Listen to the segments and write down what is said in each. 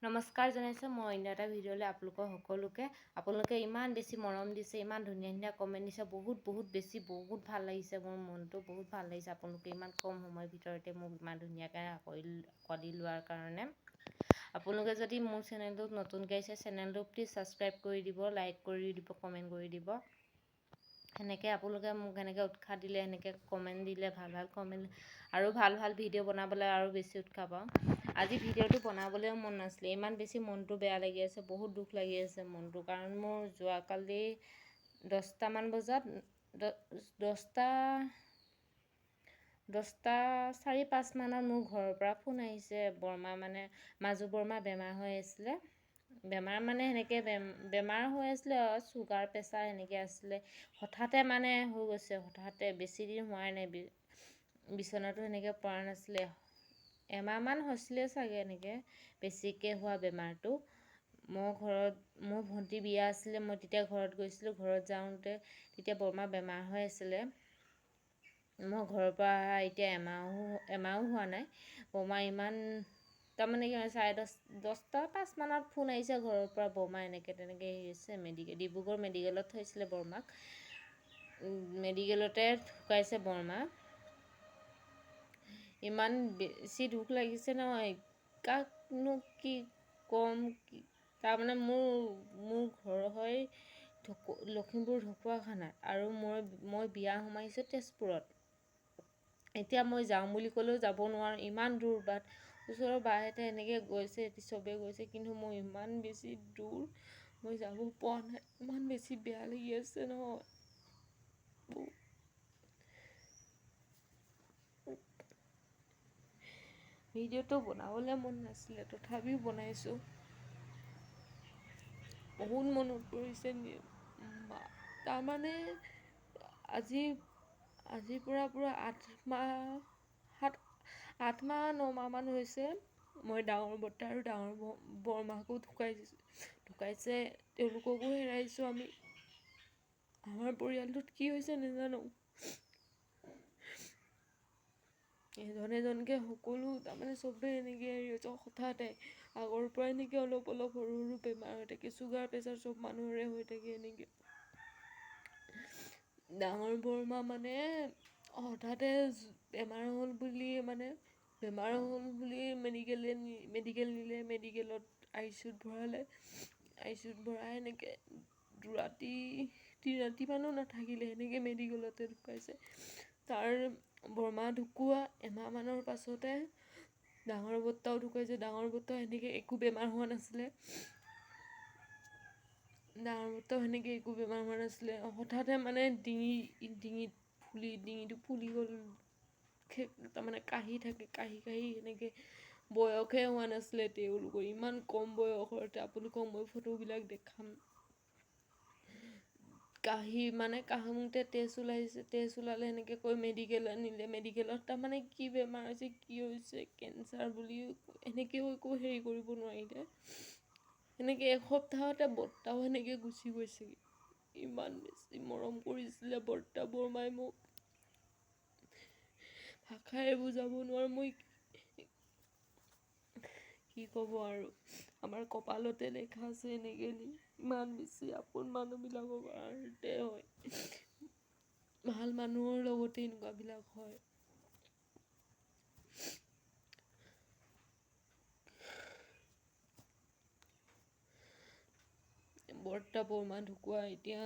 নমস্কাৰ জনাইছোঁ মই অন্য এটা ভিডিঅ'লৈ আপোনালোকে ইমান বেছি মৰম দিছে, ইমান ধুনীয়া ধুনীয়া কমেণ্ট দিছে, বহুত ভাল লাগিছে। মোৰ মনটো বহুত ভাল লাগিছে আপোনালোকে ইমান কম সময়ৰ ভিতৰতে মোক ইমান ধুনীয়াকৈ আঁকোৱালি লোৱাৰ কাৰণে। আপোনালোকে যদি মোৰ চেনেলটোত নতুনকৈ আহিছে, চেনেলটো প্লিজ ছাবস্ক্ৰাইব কৰি দিব, লাইক কৰি দিব, কমেণ্ট কৰি দিব। সেনেকৈ আপোনালোকে মোক সেনেকৈ উৎসাহ দিলে, সেনেকৈ কমেণ্ট দিলে, ভাল কমেণ্ট আৰু ভাল ভিডিঅ' বনাবলৈ আৰু বেছি উৎসাহ পাওঁ। আজি ভিডিঅ'টো বনাবলৈও মন নাছিলে, ইমান বেছি মনটো বেয়া লাগি আছে, বহুত দুখ লাগি আছে মনটো। কাৰণ মোৰ যোৱাকালি 10টামান বজাত 10:04-5 মানত মোৰ ঘৰৰ পৰা ফোন আহিছে। মাজু বৰ্মা বেমাৰ হৈ আছিলে। বেমাৰ মানে সেনেকৈ বেমাৰ হৈ আছিলে, চুগাৰ প্ৰেছাৰ সেনেকৈ আছিলে। হঠাতে মানে হৈ গৈছে, হঠাতে বেছি দিন হোৱাই নাই, বিচনাটো সেনেকৈ পৰা নাছিলে। এমাহমান হৈছিলে চাগে এনেকৈ বেছিকৈ হোৱা বেমাৰটো। মোৰ ভণ্টি বিয়া আছিলে, মই তেতিয়া ঘৰত গৈছিলোঁ। ঘৰত যাওঁতে তেতিয়া বৰমাৰ বেমাৰ হৈ আছিলে। মই ঘৰৰ পৰা অহা এতিয়া এমাহো হোৱা নাই। বৰমা ইমান তাৰমানে কি 10:05 মানত ফোন আহিছে ঘৰৰ পৰা, বৰমা তেনেকৈ হৈছে ডিব্ৰুগড় মেডিকেলত থৈছিলে বৰমাক। মেডিকেলতে ঢুকাইছে বৰমা। ইমান বেছি দুখ লাগিছে নহয়, কাকনো কি ক'ম। তাৰমানে মোৰ ঘৰ হয় লখিমপুৰ ঢকুৱাখানাত আৰু মই বিয়া সোমাইছোঁ তেজপুৰত। এতিয়া মই যাওঁ বুলি ক'লেও যাব নোৱাৰোঁ, ইমান দূৰ বাট। ওচৰৰ বাহঁতে এনেকৈ গৈছে, চবেই গৈছে, কিন্তু মই ইমান বেছি দূৰ মই যাব পৰা নাই। ইমান বেছি বেয়া লাগি আছে নহয়। ভিডিঅ'টো বনাবলৈ মন নাছিলে, তথাপিও বনাইছোঁ। বহুত মনত পৰিছে। তাৰমানে আজিৰ পৰা 8-9 মাহমান হৈছে মই ডাঙৰ বৰ্তা আৰু ডাঙৰ বৰমাকো ঢুকাইছে, তেওঁলোককো হেৰাইছোঁ আমি। আমাৰ পৰিয়ালটোত কি হৈছে নাজানো। এজনকৈ সকলো তাৰমানে চবেই এনেকৈ হেৰি হৈছে হঠাতে। আগৰ পৰা এনেকৈ অলপ সৰু বেমাৰ হৈ থাকে, চুগাৰ প্ৰেছাৰ চব মানুহৰে হৈ থাকে এনেকৈ। ডাঙৰ বৰমা মানে হঠাতে বেমাৰ হ'ল বুলি মেডিকেল নিলে, মেডিকেলত ICUত ভৰালে। ICUত ভৰাই এনেকৈ 3 ৰাতিমানো নাথাকিলে, সেনেকৈ মেডিকেলতে ঢুকাইছে। বৰমা ঢুকোৱা এমাহমানৰ পাছতে ডাঙৰ বৰ্তাও ঢুকাইছে। ডাঙৰ বৰ্তাও সেনেকৈ একো বেমাৰ হোৱা নাছিলে। হঠাতে মানে ডিঙিটো ফুলি গ'ল। তাৰমানে কাহি এনেকৈ বয়সে হোৱা নাছিলে তেওঁলোকৰ, ইমান কম বয়সতে। আপোনালোকক মই ফটোবিলাক দেখাম। কাহোতে তেজ ওলালে সেনেকৈ কৈ মেডিকেলত নিলে। মেডিকেলত তাৰমানে কি বেমাৰ হৈছে, কেঞ্চাৰ বুলি সেনেকৈও একো হেৰি কৰিব নোৱাৰিলে। সেনেকৈ এসপ্তাহতে বৰ্তাও সেনেকৈ গুচি গৈছেগৈ। ইমান বেছি মৰম কৰিছিলে বৰমাই মোক, ভাষাৰে বুজাব নোৱাৰোঁ। মই কি ক'ব আৰু, আমাৰ কপালতে লেখা আছে এনেকৈ ইমান বেছি আপোন মানুহবিলাকৰ কাৰণতে হয়। ভাল মানুহৰ লগতে এনেকুৱাবিলাক হয়। বৰ্তা বৰমা ঢুকুৱা এতিয়া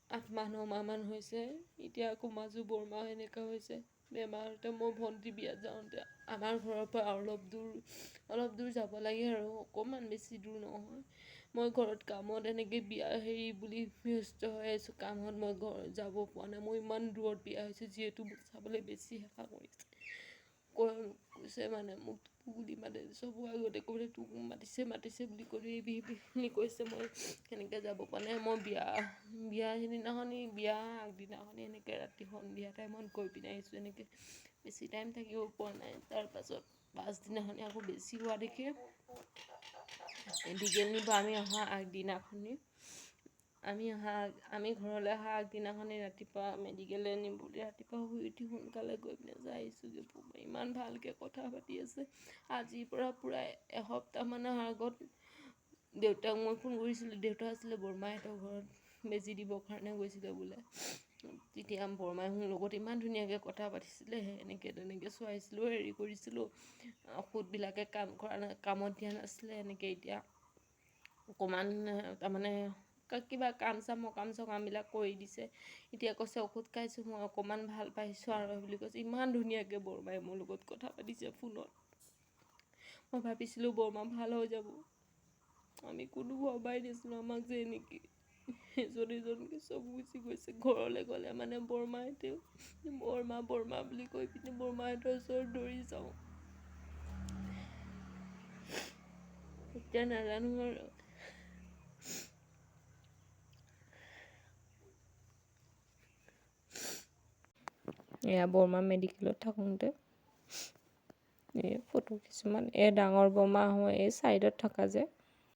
8-9 মাহমান হৈছে। এতিয়া আকৌ মাজু বৰমা এনেকুৱা হৈছে বেমাৰতে। মই ভণ্টি বিয়াত যাওঁতে আমাৰ ঘৰৰ পৰা অলপ দূৰ যাব লাগে আৰু, অকণমান বেছি দূৰ নহয়। মই ঘৰত কামত এনেকৈ বিয়া বুলি ব্যস্ত হৈ আছোঁ। কামত মই যাব পৰা নাই। মই ইমান দূৰত বিয়া হৈছোঁ, যিহেতু মোক চাবলৈ বেছি হেঁপাহ কৰিছে। কৈছে মানে মোক বুলি মাতে, চবৰ আগতে ক'লে তোক মাতিছে বুলি ক'লে কৈছে। মই সেনেকৈ যাব পৰা নাই। মই বিয়া আগদিনাখনি এনেকৈ ৰাতি সন্ধিয়া টাইমত গৈ পিনে আহিছোঁ। এনেকৈ বেছি টাইম থাকিব পৰা নাই। তাৰপাছত পাছদিনাখনি আকৌ বেছি হোৱা দেখি মেডিকেল নিব। আমি অহা আগদিনাখনি আমি ঘৰলৈ অহা আগদিনাখনেই ৰাতিপুৱা মেডিকেললৈ নিম বুলি ৰাতিপুৱা শুই উঠি সোনকালে গৈ পিনে যাই আহিছোঁগৈ। ইমান ভালকৈ কথা পাতি আছে। আজিৰ পৰা প্ৰায় এসপ্তাহমানৰ আগত দেউতাক মই ফোন কৰিছিলোঁ। দেউতা আছিলে বৰমাহঁতৰ ঘৰত, বেজি দিবৰ কাৰণে গৈছিলে বোলে। তেতিয়া বৰমাই মোৰ লগত ইমান ধুনীয়াকৈ কথা পাতিছিলে, এনেকৈ তেনেকৈ চোৱাইছিলোঁ, হেৰি কৰিছিলোঁ, ঔষধবিলাকে কামত দিয়া নাছিলে। এনেকৈ এতিয়া অকণমান তাৰমানে কিবা কামবিলাক কৰি দিছে। এতিয়া কৈছে ঔষধ খাইছোঁ, মই অকণমান ভাল পাইছোঁ আৰু বুলি কৈছে। ইমান ধুনীয়াকৈ বৰমাই মোৰ লগত কথা পাতিছে ফোনত। মই ভাবিছিলোঁ বৰমা ভাল হৈ যাব। আমি কোনো ভবাই নাছিলোঁ আমাক যে এনেকৈ এজনকৈ চব গুচি গৈছে। ঘৰলৈ গ'লে মানে বৰমাহঁতেও বৰমা বুলি কৈ পিনে বৰমাহঁতৰ ওচৰত দৌৰি যাওঁ। এতিয়া নাজানো আৰু। এয়া বৰমা মেডিকেলত থাকোঁতে এই ফটো কিছুমান, এই ডাঙৰ বৰমা হয়, এই ছাইডত থকা যে